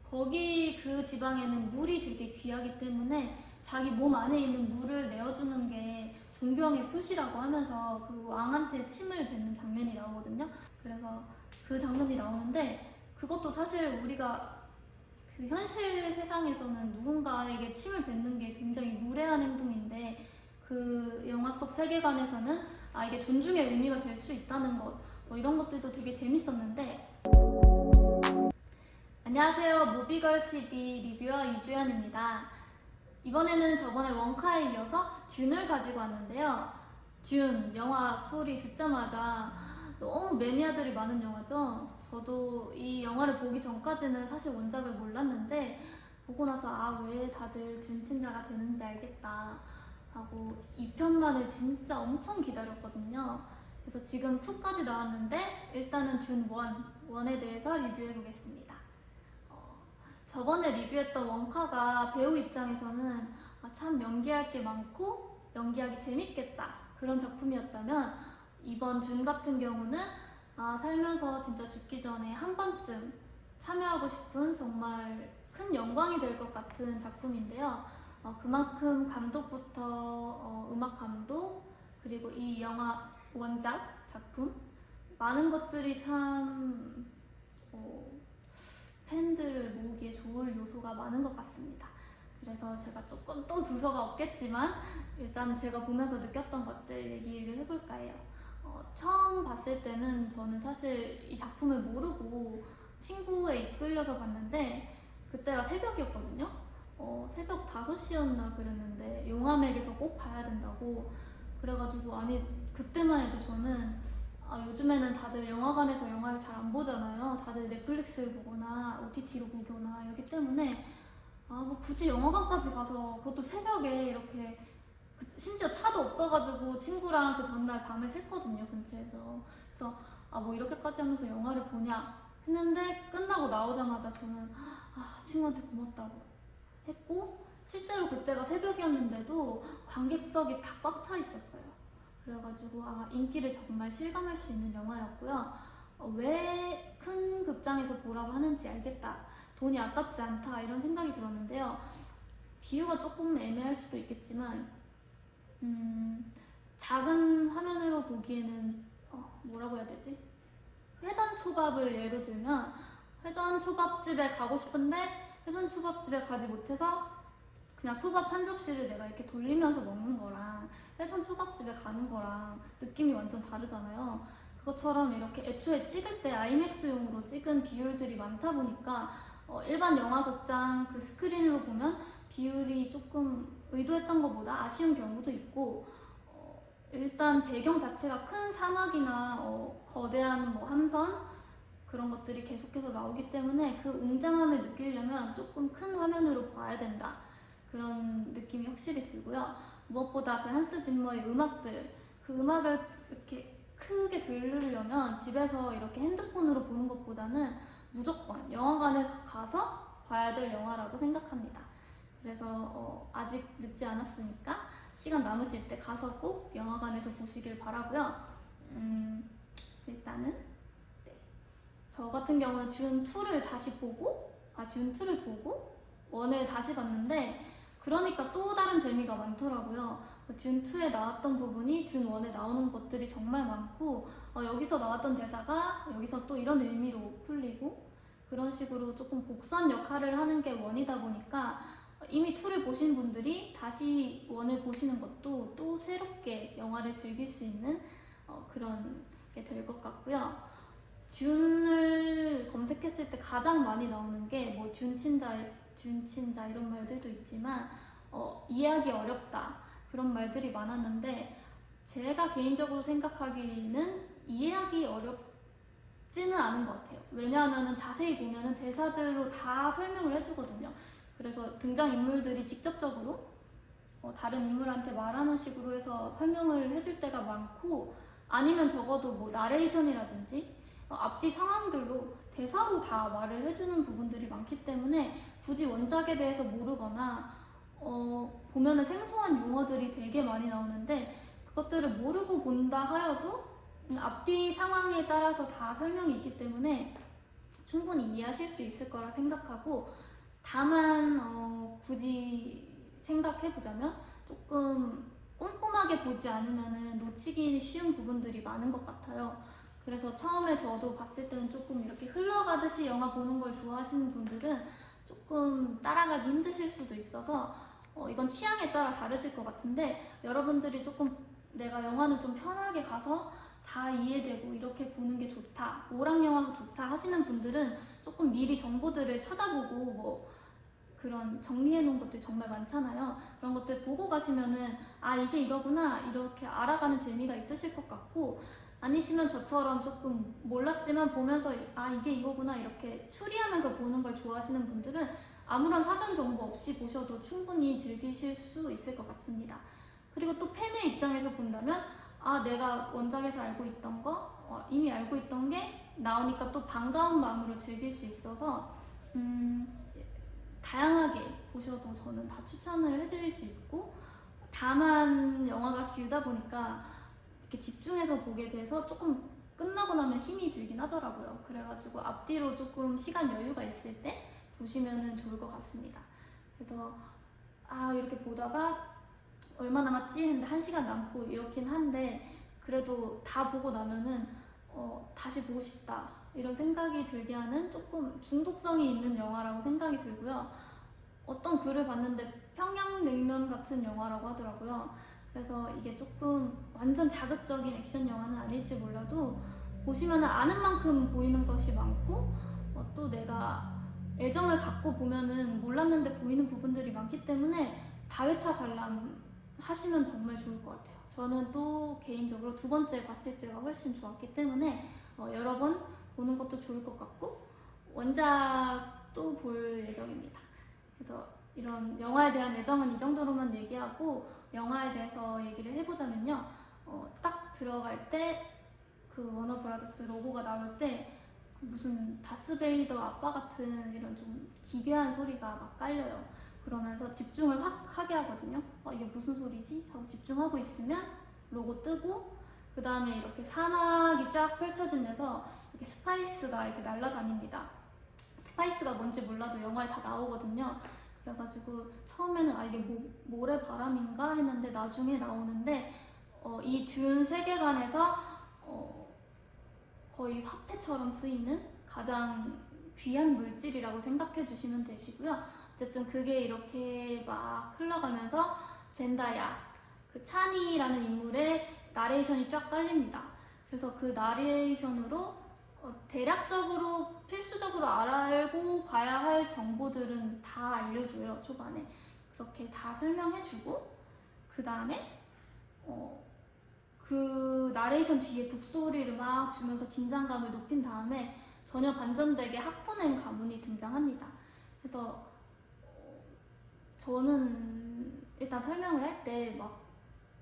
거기 그 지방에는 물이 되게 귀하기 때문에 자기 몸 안에 있는 물을 내어주는 게 존경의 표시라고 하면서 그 왕한테 침을 뱉는 장면이 나오거든요. 그래서 그 장면이 나오는데 그것도 사실 우리가 그 현실 세상에서는 누군가에게 침을 뱉는 게 굉장히 무례한 행동인데 그 영화 속 세계관에서는 이게 존중의 의미가 될 수 있다는 것, 뭐 이런 것들도 되게 재밌었는데. 안녕하세요, 무비걸TV 리뷰어 이주연입니다. 이번에는 저번에 원카에 이어서 듄을 가지고 왔는데요. 듄 영화 소리 듣자마자 너무 매니아들이 많은 영화죠. 저도 이 영화를 보기 전까지는 사실 원작을 몰랐는데 보고 나서 왜 다들 듄 친자가 되는지 알겠다 하고 2편만을 진짜 엄청 기다렸거든요. 그래서 지금 2까지 나왔는데 일단은 듄 1에 대해서 리뷰해보겠습니다. 저번에 리뷰했던 원카가 배우 입장에서는 참 연기할 게 많고 연기하기 재밌겠다 그런 작품이었다면, 이번 듄 같은 경우는 살면서 진짜 죽기 전에 한 번쯤 참여하고 싶은 정말 큰 영광이 될 것 같은 작품인데요. 그만큼 감독부터 음악 감독, 그리고 이 영화 원작 작품 많은 것들이 참 팬들을 모으기에 좋을 요소가 많은 것 같습니다. 그래서 제가 조금 또 두서가 없겠지만 일단 제가 보면서 느꼈던 것들 얘기를 해볼까 해요. 처음 봤을 때는 저는 사실 이 작품을 모르고 친구에 이끌려서 봤는데 그때가 새벽이었거든요. 새벽 5시였나 그랬는데 용화맥에서 꼭 봐야 된다고 그래가지고, 그때만 해도 저는 요즘에는 다들 영화관에서 영화를 잘 안 보잖아요. 다들 넷플릭스를 보거나 OTT로 보거나 이렇기 때문에 뭐 굳이 영화관까지 가서, 그것도 새벽에 이렇게, 심지어 차도 없어가지고 친구랑 그 전날 밤에 샜거든요, 근처에서. 그래서 뭐 이렇게까지 하면서 영화를 보냐 했는데 끝나고 나오자마자 저는 친구한테 고맙다고 했고, 실제로 그때가 새벽이었는데도 관객석이 다 꽉 차 있었어요. 그래가지고 인기를 정말 실감할 수 있는 영화였고요. 왜 큰 극장에서 보라고 하는지 알겠다, 돈이 아깝지 않다 이런 생각이 들었는데요. 비유가 조금 애매할 수도 있겠지만 작은 화면으로 보기에는 뭐라고 해야 되지? 회전 초밥을 예로 들면, 회전 초밥집에 가고 싶은데 회전 초밥집에 가지 못해서 그냥 초밥 한 접시를 내가 이렇게 돌리면서 먹는 거랑 회전 초밥집에 가는 거랑 느낌이 완전 다르잖아요. 그것처럼 이렇게 애초에 찍을 때 아이맥스용으로 찍은 비율들이 많다 보니까 일반 영화극장 그 스크린으로 보면 비율이 조금 의도했던 것보다 아쉬운 경우도 있고, 일단 배경 자체가 큰 사막이나 거대한 함선 그런 것들이 계속해서 나오기 때문에 그 웅장함을 느끼려면 조금 큰 화면으로 봐야 된다, 그런 느낌이 확실히 들고요. 무엇보다 그 한스 짐머의 음악들, 그 음악을 이렇게 크게 들으려면 집에서 이렇게 핸드폰으로 보는 것보다는 무조건 영화관에 가서 봐야 될 영화라고 생각합니다. 그래서 아직 늦지 않았으니까 시간 남으실 때 가서 꼭 영화관에서 보시길 바라고요. 일단은 저 같은 경우는 듄2를 다시 보고 듄2를 보고 1을 다시 봤는데, 그러니까 또 다른 재미가 많더라고요. 듄2에 나왔던 부분이 듄1에 나오는 것들이 정말 많고, 여기서 나왔던 대사가 여기서 또 이런 의미로 풀리고, 그런 식으로 조금 복선 역할을 하는 게 1이다 보니까 이미 2를 보신 분들이 다시 1을 보시는 것도 또 새롭게 영화를 즐길 수 있는 그런 게 될 것 같고요. 듄을 검색했을 때 가장 많이 나오는 게 듄친자 이런 말들도 있지만 이해하기 어렵다 그런 말들이 많았는데, 제가 개인적으로 생각하기에는 이해하기 어렵지는 않은 것 같아요. 왜냐하면 자세히 보면 대사들로 다 설명을 해주거든요. 그래서 등장인물들이 직접적으로 다른 인물한테 말하는 식으로 해서 설명을 해줄 때가 많고, 아니면 적어도 나레이션이라든지 앞뒤 상황들로 대사로 다 말을 해주는 부분들이 많기 때문에 굳이 원작에 대해서 모르거나 보면은 생소한 용어들이 되게 많이 나오는데 그것들을 모르고 본다 하여도 앞뒤 상황에 따라서 다 설명이 있기 때문에 충분히 이해하실 수 있을 거라 생각하고, 다만 굳이 생각해보자면 조금 꼼꼼하게 보지 않으면 놓치기 쉬운 부분들이 많은 것 같아요. 그래서 처음에 저도 봤을 때는 조금 이렇게 흘러가듯이 영화 보는 걸 좋아하시는 분들은 조금 따라가기 힘드실 수도 있어서 이건 취향에 따라 다르실 것 같은데, 여러분들이 조금 내가 영화는 좀 편하게 가서 다 이해되고 이렇게 보는 게 좋다, 오락 영화가 좋다 하시는 분들은 조금 미리 정보들을 찾아보고 그런 정리해 놓은 것들이 정말 많잖아요. 그런 것들 보고 가시면은 아, 이게 이거구나 이렇게 알아가는 재미가 있으실 것 같고, 아니시면 저처럼 조금 몰랐지만 보면서 아, 이게 이거구나 이렇게 추리하면서 보는 걸 좋아하시는 분들은 아무런 사전 정보 없이 보셔도 충분히 즐기실 수 있을 것 같습니다. 그리고 또 팬의 입장에서 본다면 아, 내가 원작에서 알고 있던 거 이미 알고 있던 게 나오니까 또 반가운 마음으로 즐길 수 있어서 다양하게 보셔도 저는 다 추천을 해드릴 수 있고, 다만 영화가 길다 보니까 이렇게 집중해서 보게 돼서 조금 끝나고 나면 힘이 들긴 하더라고요. 그래가지고 앞뒤로 조금 시간 여유가 있을 때 보시면 좋을 것 같습니다. 그래서 아, 이렇게 보다가 얼마 남았지 했는데 1시간 남고 이렇긴 한데, 그래도 다 보고 나면은 다시 보고 싶다 이런 생각이 들게 하는 조금 중독성이 있는 영화라고 생각이 들고요. 어떤 글을 봤는데 평양냉면 같은 영화라고 하더라고요. 그래서 이게 조금 완전 자극적인 액션 영화는 아닐지 몰라도 보시면 아는 만큼 보이는 것이 많고, 또 내가 애정을 갖고 보면은 몰랐는데 보이는 부분들이 많기 때문에 다회차 관람 하시면 정말 좋을 것 같아요. 저는 또 개인적으로 2번째 봤을 때가 훨씬 좋았기 때문에 여러 번 보는 것도 좋을 것 같고, 원작도 볼 예정입니다. 그래서 이런 영화에 대한 애정은 이 정도로만 얘기하고, 영화에 대해서 얘기를 해보자면요, 딱 들어갈 때 그 워너브라더스 로고가 나올 때 무슨 다스베이더 아빠 같은 이런 좀 기괴한 소리가 막 깔려요. 그러면서 집중을 확 하게 하거든요. 이게 무슨 소리지? 하고 집중하고 있으면 로고 뜨고, 그 다음에 이렇게 사막이 쫙 펼쳐진 데서 이렇게 스파이스가 이렇게 날아다닙니다. 스파이스가 뭔지 몰라도 영화에 다 나오거든요. 그래가지고 처음에는 아, 이게 모래바람인가 했는데 나중에 나오는데 이 듄 세계관에서 거의 화폐처럼 쓰이는 가장 귀한 물질이라고 생각해 주시면 되시고요. 어쨌든 그게 이렇게 막 흘러가면서 젠다야, 그 찬이라는 인물의 나레이션이 쫙 깔립니다. 그래서 그 나레이션으로 대략적으로 필수적으로 알고 봐야 할 정보들은 다 알려줘요. 초반에 그렇게 다 설명해주고, 그 다음에 그 나레이션 뒤에 북소리를 막 주면서 긴장감을 높인 다음에 전혀 반전되게 하코넨 가문이 등장합니다. 그래서 저는 일단 설명을 할 때 막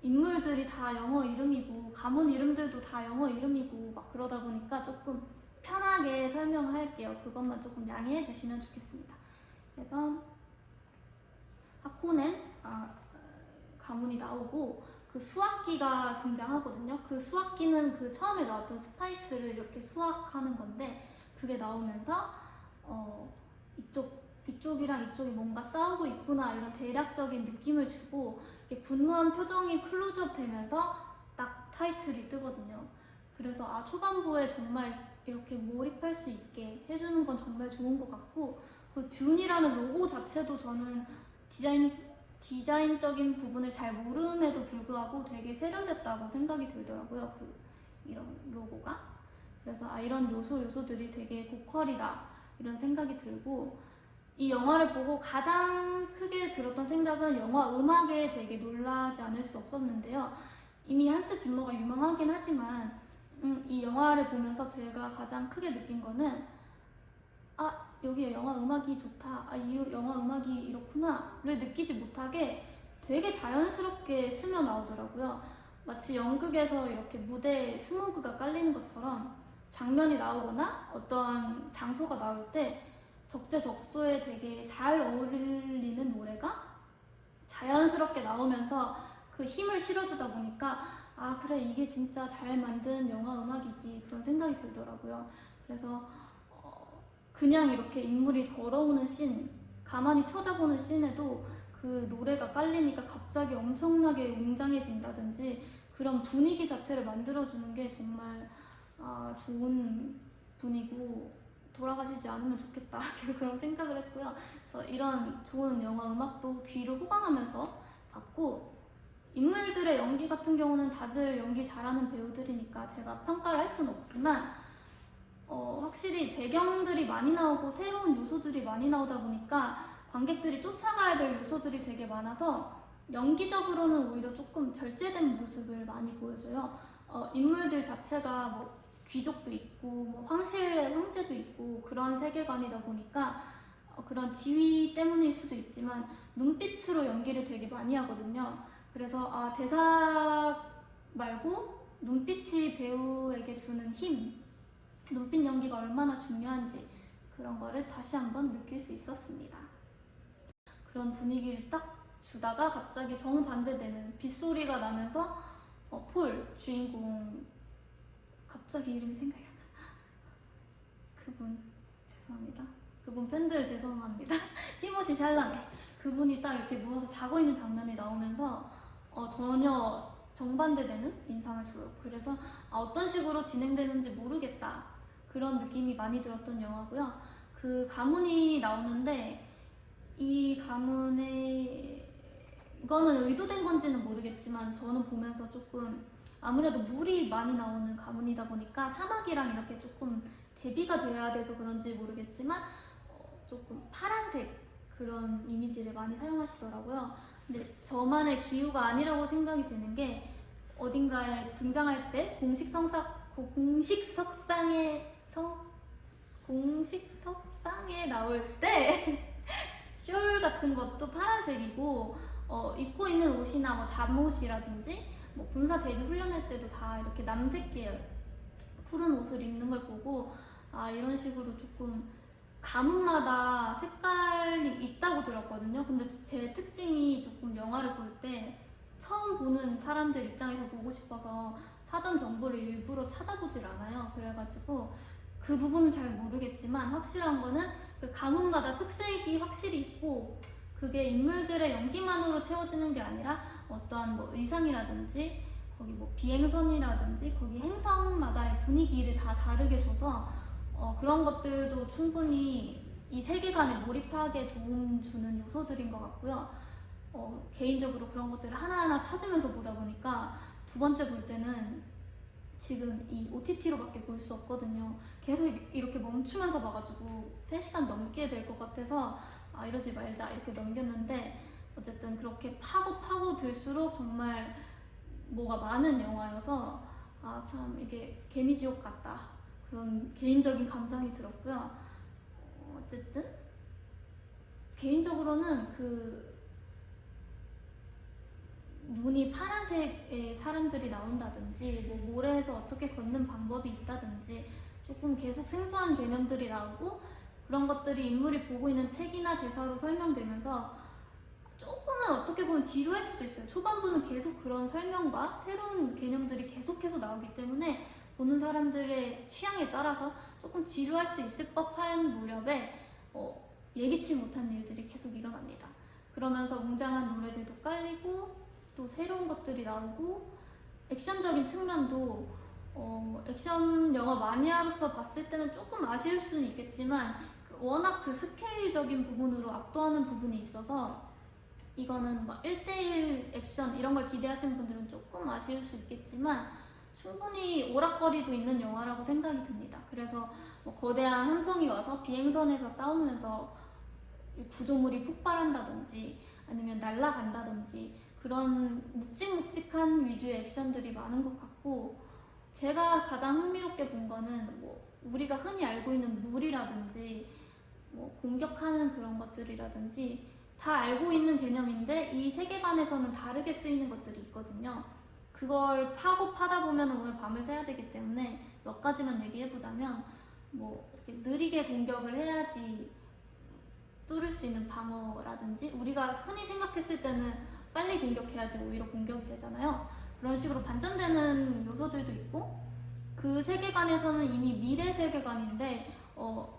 인물들이 다 영어 이름이고 가문 이름들도 다 영어 이름이고 막 그러다 보니까 조금 편하게 설명을 할게요. 그것만 조금 양해해 주시면 좋겠습니다. 그래서 하코넨 가문이 나오고, 그 수확기가 등장하거든요. 그 수확기는 그 처음에 나왔던 스파이스를 이렇게 수확하는 건데, 그게 나오면서 이쪽이랑 이쪽이 뭔가 싸우고 있구나 이런 대략적인 느낌을 주고, 이렇게 분노한 표정이 클로즈업 되면서 딱 타이틀이 뜨거든요. 그래서 초반부에 정말 이렇게 몰입할 수 있게 해주는 건 정말 좋은 것 같고, 그 듄이라는 로고 자체도 저는 디자인적인 부분을 잘 모름에도 불구하고 되게 세련됐다고 생각이 들더라고요. 이런 로고가. 그래서 이런 요소들이 되게 고퀄이다 이런 생각이 들고, 이 영화를 보고 가장 크게 들었던 생각은 영화 음악에 되게 놀라지 않을 수 없었는데요. 이미 한스 짐머가 유명하긴 하지만 이 영화를 보면서 제가 가장 크게 느낀 거는 여기 영화 음악이 좋다, 이 영화 음악이 이렇구나를 느끼지 못하게 되게 자연스럽게 스며 나오더라고요. 마치 연극에서 이렇게 무대에 스모그가 깔리는 것처럼 장면이 나오거나 어떠한 장소가 나올 때 적재적소에 되게 잘 어울리는 노래가 자연스럽게 나오면서 그 힘을 실어주다 보니까 그래, 이게 진짜 잘 만든 영화 음악이지 그런 생각이 들더라고요. 그래서 그냥 이렇게 인물이 걸어오는 씬, 가만히 쳐다보는 씬에도 그 노래가 깔리니까 갑자기 엄청나게 웅장해진다든지 그런 분위기 자체를 만들어주는 게 정말 좋은 분이고 돌아가시지 않으면 좋겠다 그런 생각을 했고요. 그래서 이런 좋은 영화 음악도 귀로 호강하면서 봤고, 인물들의 연기 같은 경우는 다들 연기 잘하는 배우들이니까 제가 평가를 할 수는 없지만 확실히 배경들이 많이 나오고 새로운 요소들이 많이 나오다 보니까 관객들이 쫓아가야 될 요소들이 되게 많아서 연기적으로는 오히려 조금 절제된 모습을 많이 보여줘요. 인물들 자체가 뭐 귀족도 있고 뭐 황실의 황제도 있고 그런 세계관이다 보니까 그런 지위 때문일 수도 있지만 눈빛으로 연기를 되게 많이 하거든요. 그래서 대사 말고 눈빛이 배우에게 주는 힘, 눈빛 연기가 얼마나 중요한지 그런 거를 다시 한번 느낄 수 있었습니다. 그런 분위기를 딱 주다가 갑자기 정반대되는 빗소리가 나면서 폴 주인공, 갑자기 이름이 생각이 안 나. 그분 죄송합니다. 그분 팬들 죄송합니다. 티모시 샬라메, 그분이 딱 이렇게 누워서 자고 있는 장면이 나오면서 전혀 정반대되는 인상을 줘요. 그래서 어떤 식으로 진행되는지 모르겠다 그런 느낌이 많이 들었던 영화고요. 그 가문이 나오는데 이 가문에 이거는 의도된 건지는 모르겠지만 저는 보면서 조금 아무래도 물이 많이 나오는 가문이다 보니까 사막이랑 이렇게 조금 대비가 돼야 돼서 그런지 모르겠지만 조금 파란색 그런 이미지를 많이 사용하시더라고요. 근데 저만의 기우가 아니라고 생각이 드는 게 어딘가에 등장할 때 공식석상에 나올 때 숄 같은 것도 파란색이고 입고 있는 옷이나 뭐 잠옷이라든지 뭐 군사 대비 훈련할 때도 다 이렇게 남색 계열 푸른 옷을 입는 걸 보고 이런 식으로 조금 가문마다 색깔이 있다고 들었거든요. 근데 제 특징이 조금 영화를 볼 때 처음 보는 사람들 입장에서 보고 싶어서 사전 정보를 일부러 찾아보질 않아요. 그래가지고 그 부분은 잘 모르겠지만 확실한 거는 그 가문마다 특색이 확실히 있고 그게 인물들의 연기만으로 채워지는 게 아니라 어떠한 뭐 의상이라든지 거기 뭐 비행선이라든지 거기 행성마다의 분위기를 다 다르게 줘서 그런 것들도 충분히 이 세계관에 몰입하게 도움 주는 요소들인 것 같고요. 개인적으로 그런 것들을 하나하나 찾으면서 보다 보니까 두 번째 볼 때는 지금 이 OTT로밖에 볼 수 없거든요. 계속 이렇게 멈추면서 봐가지고 3시간 넘게 될 것 같아서 이러지 말자 이렇게 넘겼는데 어쨌든 그렇게 파고 들수록 정말 뭐가 많은 영화여서 참 이게 개미지옥 같다 그런 개인적인 감상이 들었고요. 어쨌든 개인적으로는 그 눈이 파란색의 사람들이 나온다든지 뭐 모래에서 어떻게 걷는 방법이 있다든지 조금 계속 생소한 개념들이 나오고 그런 것들이 인물이 보고 있는 책이나 대사로 설명되면서 조금은 어떻게 보면 지루할 수도 있어요. 초반부는 계속 그런 설명과 새로운 개념들이 계속해서 나오기 때문에 보는 사람들의 취향에 따라서 조금 지루할 수 있을 법한 무렵에 예기치 못한 일들이 계속 일어납니다. 그러면서 웅장한 노래들도 깔리고 또 새로운 것들이 나오고 액션적인 측면도 액션 영화 마니아로서 봤을 때는 조금 아쉬울 수는 있겠지만 워낙 그 스케일적인 부분으로 압도하는 부분이 있어서 이거는 막 1대1 액션 이런 걸 기대하시는 분들은 조금 아쉬울 수 있겠지만 충분히 오락거리도 있는 영화라고 생각이 듭니다. 그래서 뭐 거대한 함성이 와서 비행선에서 싸우면서 구조물이 폭발한다든지 아니면 날아간다든지 그런 묵직묵직한 위주의 액션들이 많은 것 같고 제가 가장 흥미롭게 본 거는 뭐 우리가 흔히 알고 있는 물이라든지 뭐 공격하는 그런 것들이라든지 다 알고 있는 개념인데 이 세계관에서는 다르게 쓰이는 것들이 있거든요. 그걸 파다 보면 오늘 밤을 새야 되기 때문에 몇 가지만 얘기해보자면 뭐 이렇게 느리게 공격을 해야지 뚫을 수 있는 방어라든지 우리가 흔히 생각했을 때는 빨리 공격해야지 오히려 공격이 되잖아요. 그런 식으로 반전되는 요소들도 있고 그 세계관에서는 이미 미래 세계관인데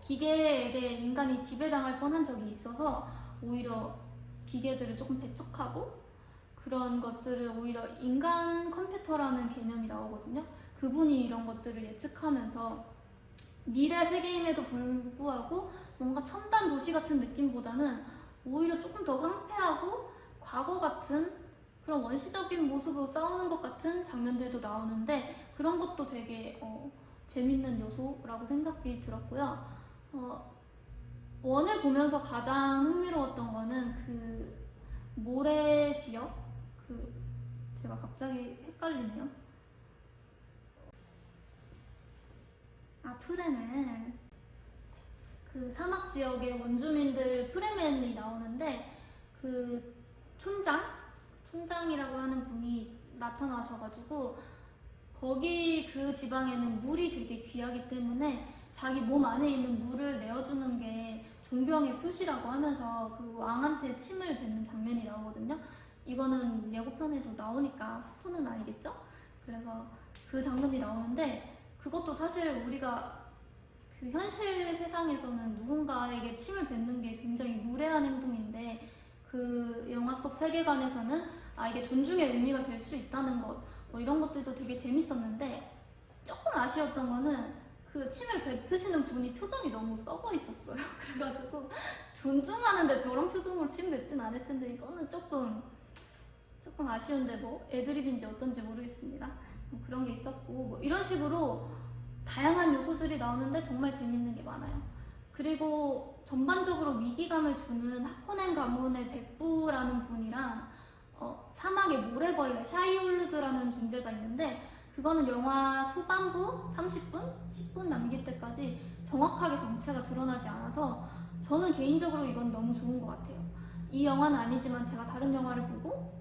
기계에게 인간이 지배당할 뻔한 적이 있어서 오히려 기계들을 조금 배척하고 그런 것들을 오히려 인간 컴퓨터라는 개념이 나오거든요. 그분이 이런 것들을 예측하면서 미래 세계임에도 불구하고 뭔가 첨단 도시 같은 느낌보다는 오히려 조금 더 황폐하고 과거 같은 그런 원시적인 모습으로 싸우는 것 같은 장면들도 나오는데 그런 것도 되게 재밌는 요소라고 생각이 들었고요. 원을 보면서 가장 흥미로웠던 거는 그 모래 지역? 제가 갑자기 헷갈리네요. 프레멘. 그 사막 지역의 원주민들 프레멘이 나오는데 그 촌장이라고 하는 분이 나타나셔가지고 거기 그 지방에는 물이 되게 귀하기 때문에 자기 몸 안에 있는 물을 내어주는 게 존경의 표시라고 하면서 그 왕한테 침을 뱉는 장면이 나오거든요. 이거는 예고편에도 나오니까 스포는 아니겠죠? 그래서 그 장면이 나오는데 그것도 사실 우리가 그 현실 세상에서는 누군가에게 침을 뱉는 게 굉장히 무례한 행동인데 그 영화 속 세계관에서는 이게 존중의 의미가 될 수 있다는 것 이런 것들도 되게 재밌었는데 조금 아쉬웠던 거는 그 침을 뱉으시는 분이 표정이 너무 썩어 있었어요. 그래가지고 존중하는데 저런 표정으로 침 뱉진 않을 텐데 이거는 조금 아쉬운데 애드립인지 어떤지 모르겠습니다. 그런 게 있었고 이런 식으로 다양한 요소들이 나오는데 정말 재밌는 게 많아요. 그리고 전반적으로 위기감을 주는 하코넨 가문의 백부라는 분이랑 사막의 모래벌레 샤이올르드라는 존재가 있는데 그거는 영화 후반부 30분? 10분 남길 때까지 정확하게 정체가 드러나지 않아서 저는 개인적으로 이건 너무 좋은 것 같아요. 이 영화는 아니지만 제가 다른 영화를 보고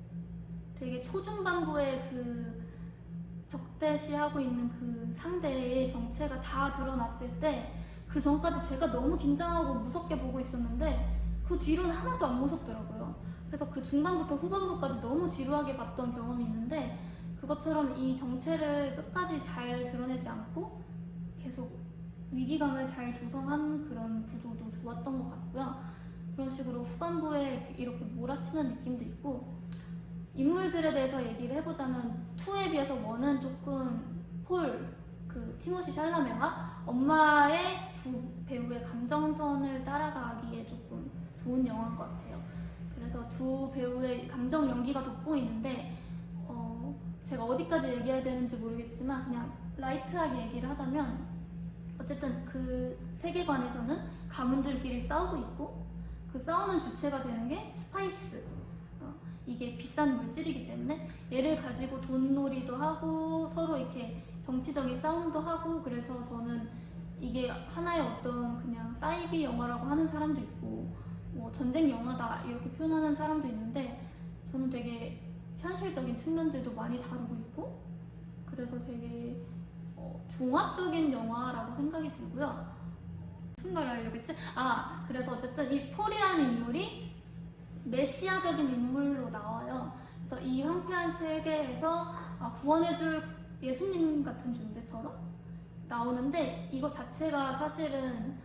되게 초중반부에 그 적대시하고 있는 그 상대의 정체가 다 드러났을 때 그 전까지 제가 너무 긴장하고 무섭게 보고 있었는데 그 뒤로는 하나도 안 무섭더라고요. 그래서 그 중반부터 후반부까지 너무 지루하게 봤던 경험이 있는데 그것처럼 이 정체를 끝까지 잘 드러내지 않고 계속 위기감을 잘 조성한 그런 구조도 좋았던 것 같고요. 그런 식으로 후반부에 이렇게 몰아치는 느낌도 있고 인물들에 대해서 얘기를 해보자면 2에 비해서 1은 조금 티모시 샬라메와 엄마의 두 배우의 감정선을 따라가기에 조금 좋은 영화인 것 같아요. 그래서 두 배우의 감정 연기가 돋보이는데 제가 어디까지 얘기해야 되는지 모르겠지만 그냥 라이트하게 얘기를 하자면 어쨌든 그 세계관에서는 가문들끼리 싸우고 있고 그 싸우는 주체가 되는 게 스파이스 이게 비싼 물질이기 때문에 얘를 가지고 돈놀이도 하고 서로 이렇게 정치적인 싸움도 하고 그래서 저는 이게 하나의 어떤 그냥 사이비 영화라고 하는 사람도 있고 전쟁 영화다 이렇게 표현하는 사람도 있는데 저는 되게 현실적인 측면들도 많이 다루고 있고 그래서 되게 종합적인 영화라고 생각이 들고요. 무슨 말을 하려겠지? 그래서 어쨌든 이 폴이라는 인물이 메시아적인 인물로 나와요. 그래서 이 황폐한 세계에서 구원해줄 예수님 같은 존재처럼 나오는데 이거 자체가 사실은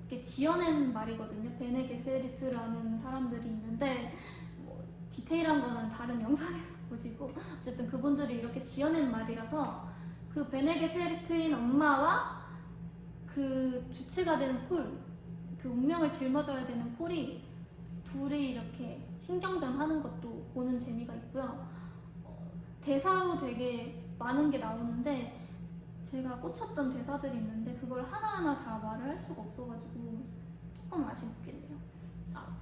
이렇게 지어낸 말이거든요. 베네 게세리트라는 사람들이 있는데 디테일한 거는 다른 영상에서 보시고 어쨌든 그분들이 이렇게 지어낸 말이라서 그 베네 게세리트인 엄마와 그 주체가 되는 폴, 그 운명을 짊어져야 되는 폴이 둘이 이렇게 신경전 하는 것도 보는 재미가 있고요. 대사로 되게 많은 게 나오는데 제가 꽂혔던 대사들이 있는데 그걸 하나하나 다 말을 할 수가 없어가지고 조금 아쉽겠네요.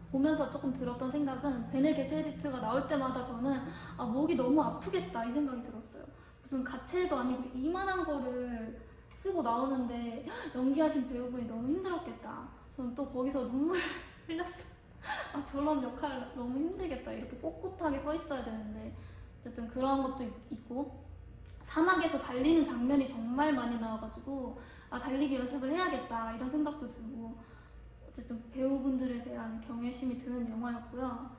보면서 조금 들었던 생각은 베네 게세리트가 나올 때마다 저는 목이 너무 아프겠다 이 생각이 들었어요. 무슨 가채도 아니고 이만한 거를 쓰고 나오는데 연기하신 배우분이 너무 힘들었겠다. 저는 또 거기서 눈물 흘렸어요. 저런 역할 너무 힘들겠다. 이렇게 꼿꼿하게 서 있어야 되는데 어쨌든 그런 것도 있고 사막에서 달리는 장면이 정말 많이 나와가지고 달리기 연습을 해야겠다 이런 생각도 들고 어쨌든 배우분들에 대한 경외심이 드는 영화였고요.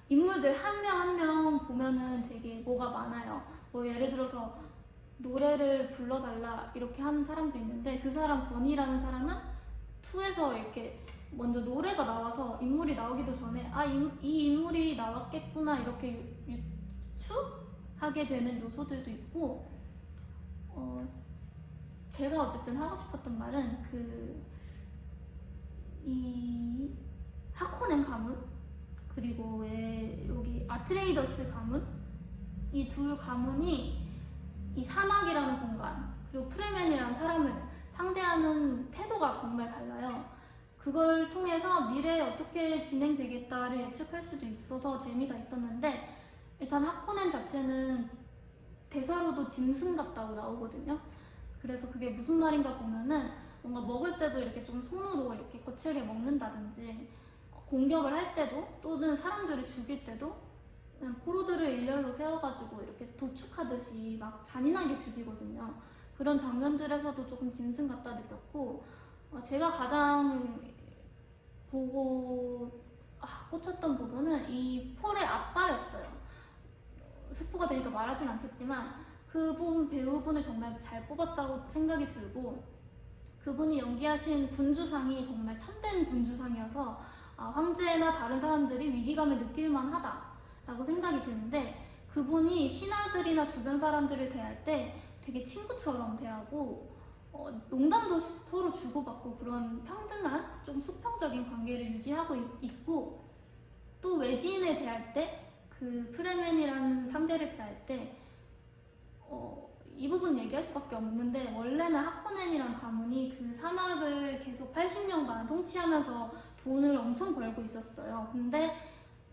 인물들 한 명 한 명 보면은 되게 뭐가 많아요. 예를 들어서 노래를 불러달라 이렇게 하는 사람도 있는데, 그 사람 권이라는 사람은 2에서 이렇게 먼저 노래가 나와서 인물이 나오기도 전에 이 인물이 나왔겠구나 이렇게 유추하게 되는 요소들도 있고, 제가 어쨌든 하고 싶었던 말은 이 하코넨 가문, 그리고 왜 여기 아트레이더스 가문, 이 두 가문이 이 사막이라는 공간, 그리고 프레멘이라는 사람을 상대하는 태도가 정말 달라요. 그걸 통해서 미래에 어떻게 진행되겠다를 예측할 수도 있어서 재미가 있었는데, 일단 하코넨 자체는 대사로도 짐승 같다고 나오거든요. 그래서 그게 무슨 말인가 보면은, 뭔가 먹을 때도 이렇게 좀 손으로 이렇게 거칠게 먹는다든지, 공격을 할 때도, 또는 사람들을 죽일 때도 그냥 포로들을 일렬로 세워가지고 이렇게 도축하듯이 막 잔인하게 죽이거든요. 그런 장면들에서도 조금 짐승 같다 느꼈고, 제가 가장 보고 꽂혔던 부분은 이 폴의 아빠였어요. 스포가 되니까 말하진 않겠지만, 그분 배우분을 정말 잘 뽑았다고 생각이 들고, 그분이 연기하신 군주상이 정말 참된 군주상이어서 황제나 다른 사람들이 위기감을 느낄만 하다라고 생각이 드는데, 그분이 신하들이나 주변 사람들을 대할 때 되게 친구처럼 대하고, 농담도 서로 주고받고 그런 평등한 좀 수평적인 관계를 유지하고 있고, 또 외지인에 대할 때, 그 프레멘이라는 상대를 대할 때 이 부분 얘기할 수밖에 없는데, 원래는 하코넨이란 가문이 그 사막을 계속 80년간 통치하면서 돈을 엄청 벌고 있었어요. 근데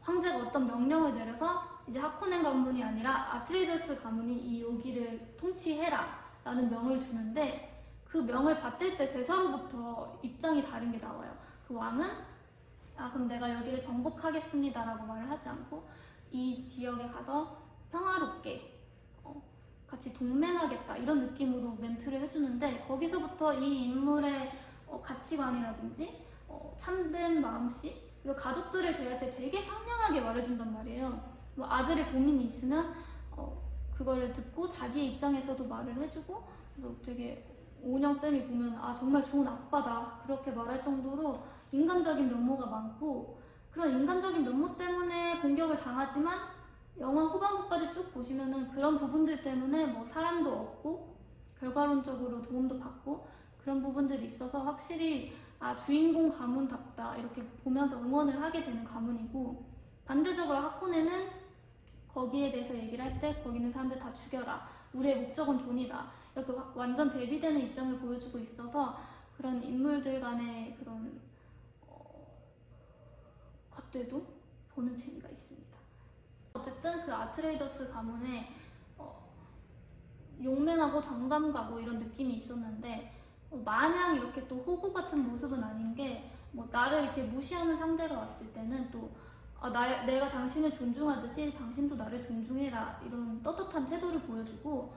황제가 어떤 명령을 내려서 이제 하코넨 가문이 아니라 아트레이더스 가문이 이 여기를 통치해라 라는 명을 주는데, 그 명을 받을 때 제사로부터 입장이 다른 게 나와요. 그 왕은 그럼 내가 여기를 정복하겠습니다 라고 말을 하지 않고, 이 지역에 가서 평화롭게 같이 동맹하겠다 이런 느낌으로 멘트를 해주는데, 거기서부터 이 인물의 가치관이라든지 참된 마음씨, 그리고 가족들을 대할 때 되게 상냥하게 말해준단 말이에요. 뭐 아들의 고민이 있으면 그거를 듣고 자기의 입장에서도 말을 해주고, 되게 오은영쌤이 보면 정말 좋은 아빠다 그렇게 말할 정도로 인간적인 면모가 많고, 그런 인간적인 면모 때문에 공격을 당하지만 영화 후반부까지 쭉 보시면은 그런 부분들 때문에 뭐 사람도 얻고 결과론적으로 도움도 받고 그런 부분들이 있어서, 확실히 주인공 가문답다 이렇게 보면서 응원을 하게 되는 가문이고, 반대적으로 하코네는 거기에 대해서 얘기를 할 때 거기 있는 사람들 다 죽여라, 우리의 목적은 돈이다, 이렇게 완전 대비되는 입장을 보여주고 있어서 그런 인물들 간의 그런 것들도 보는 재미가 있습니다. 어쨌든 그 아트레이더스 가문에 용맹하고 정감가고 이런 느낌이 있었는데, 마냥 이렇게 또 호구 같은 모습은 아닌 게, 뭐 나를 이렇게 무시하는 상대가 왔을 때는 또 내가 당신을 존중하듯이 당신도 나를 존중해라 이런 떳떳한 태도를 보여주고,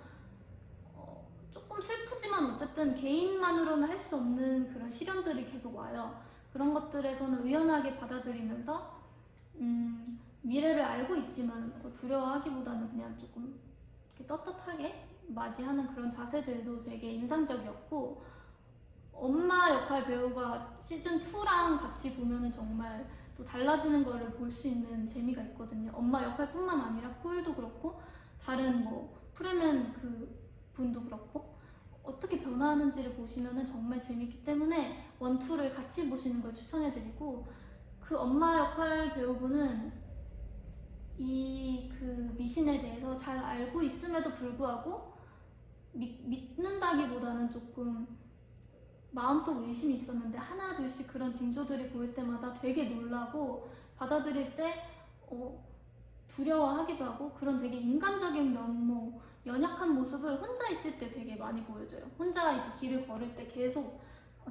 조금 슬프지만 어쨌든 개인만으로는 할 수 없는 그런 시련들이 계속 와요. 그런 것들에서는 의연하게 받아들이면서 미래를 알고 있지만 두려워하기보다는 그냥 조금 이렇게 떳떳하게 맞이하는 그런 자세들도 되게 인상적이었고, 엄마 역할 배우가 시즌2랑 같이 보면은 정말 또 달라지는 거를 볼 수 있는 재미가 있거든요. 엄마 역할뿐만 아니라 폴도 그렇고 다른 뭐 프레멘 그 분도 그렇고 어떻게 변화하는지를 보시면은 정말 재밌기 때문에 1, 2를 같이 보시는 걸 추천해드리고, 그 엄마 역할 배우분은 이 그 미신에 대해서 잘 알고 있음에도 불구하고 믿는다기보다는 조금 마음속 의심이 있었는데, 하나 둘씩 그런 징조들이 보일 때마다 되게 놀라고 받아들일 때 두려워하기도 하고, 그런 되게 인간적인 면모, 연약한 모습을 혼자 있을 때 되게 많이 보여줘요. 혼자 이렇게 길을 걸을 때 계속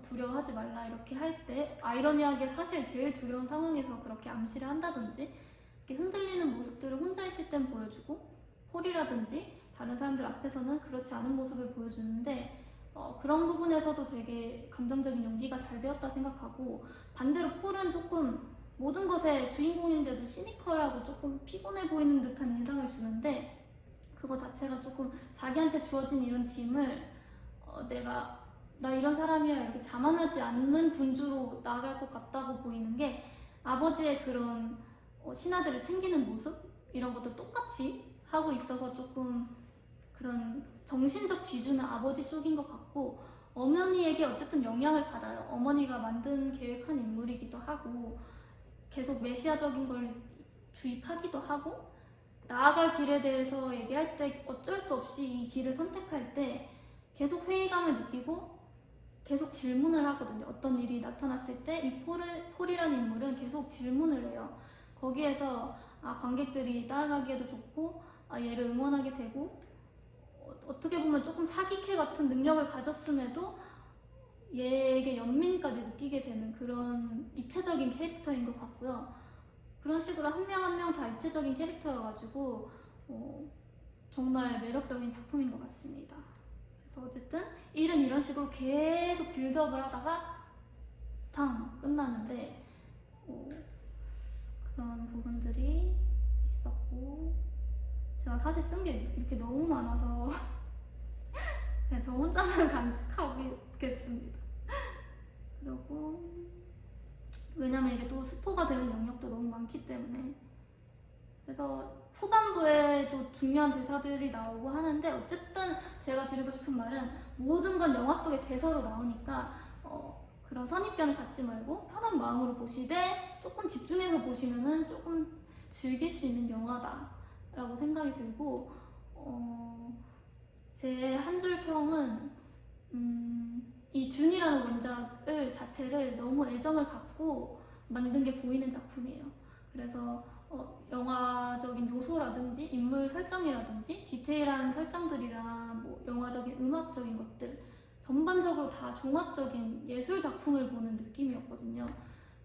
두려워하지 말라 이렇게 할 때, 아이러니하게 사실 제일 두려운 상황에서 그렇게 암시를 한다든지 이렇게 흔들리는 모습들을 혼자 있을 땐 보여주고, 폴이라든지 다른 사람들 앞에서는 그렇지 않은 모습을 보여주는데, 그런 부분에서도 되게 감정적인 연기가 잘 되었다 생각하고, 반대로 폴은 조금 모든 것의 주인공인데도 시니컬하고 조금 피곤해 보이는 듯한 인상을 주는데, 그거 자체가 조금 자기한테 주어진 이런 짐을 나 이런 사람이야 이렇게 자만하지 않는 군주로 나아갈 것 같다고 보이는 게 아버지의 그런 신하들을 챙기는 모습 이런 것도 똑같이 하고 있어서 조금 그런 정신적 지주는 아버지 쪽인 것 같고, 어머니에게 어쨌든 영향을 받아요. 어머니가 만든 계획한 인물이기도 하고 계속 메시아적인 걸 주입하기도 하고, 나아갈 길에 대해서 얘기할 때 어쩔 수 없이 이 길을 선택할 때 계속 회의감을 느끼고 계속 질문을 하거든요. 어떤 일이 나타났을 때 이 폴이라는 인물은 계속 질문을 해요. 거기에서 관객들이 따라가기에도 좋고 얘를 응원하게 되고, 어떻게 보면 조금 사기캐 같은 능력을 가졌음에도 얘에게 연민까지 느끼게 되는 그런 입체적인 캐릭터인 것 같고요. 그런 식으로 한 명 한 명 다 입체적인 캐릭터여가지고 정말 매력적인 작품인 것 같습니다. 그래서 어쨌든 일은 이런 식으로 계속 빌드업을 하다가 탕 끝나는데 그런 부분들이 있었고, 제가 사실 쓴 게 이렇게 너무 많아서 그냥 저 혼자만 간직하겠습니다. 그리고 왜냐면 이게 또 스포가 되는 영역도 너무 많기 때문에, 그래서 후반부에 또 중요한 대사들이 나오고 하는데, 어쨌든 제가 드리고 싶은 말은 모든 건 영화 속의 대사로 나오니까 그런 선입견을 갖지 말고 편한 마음으로 보시되 조금 집중해서 보시면은 조금 즐길 수 있는 영화다 라고 생각이 들고, 제 한 줄 평은 이 준이라는 원작을 자체를 너무 애정을 갖고 만든 게 보이는 작품이에요. 그래서 영화적인 요소라든지 인물 설정이라든지 디테일한 설정들이랑 뭐 영화적인 음악적인 것들 전반적으로 다 종합적인 예술 작품을 보는 느낌이었거든요.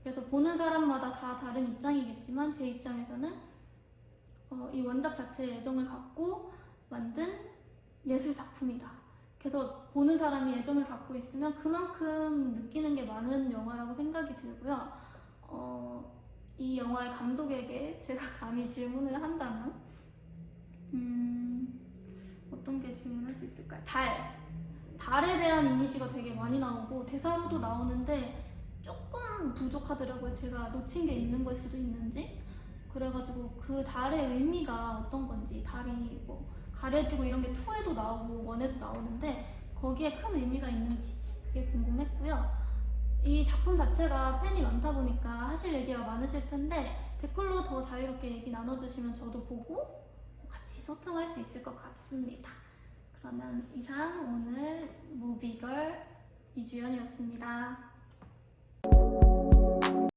그래서 보는 사람마다 다 다른 입장이겠지만 제 입장에서는 이 원작 자체에 애정을 갖고 만든 예술 작품이다. 그래서 보는 사람이 애정을 갖고 있으면 그만큼 느끼는 게 많은 영화라고 생각이 들고요. 이 영화의 감독에게 제가 감히 질문을 한다면 어떤 게 질문할 수 있을까요? 달에 대한 이미지가 되게 많이 나오고 대사로도 나오는데 조금 부족하더라고요. 제가 놓친 게 있는 걸 수도 있는지. 그래가지고 그 달의 의미가 어떤 건지, 달이 뭐 가려지고 이런 게 2에도 나오고 1에도 나오는데 거기에 큰 의미가 있는지 그게 궁금했고요. 이 작품 자체가 팬이 많다 보니까 하실 얘기가 많으실 텐데 댓글로 더 자유롭게 얘기 나눠주시면 저도 보고 같이 소통할 수 있을 것 같습니다. 그러면 이상 오늘 무비걸 이주연이었습니다.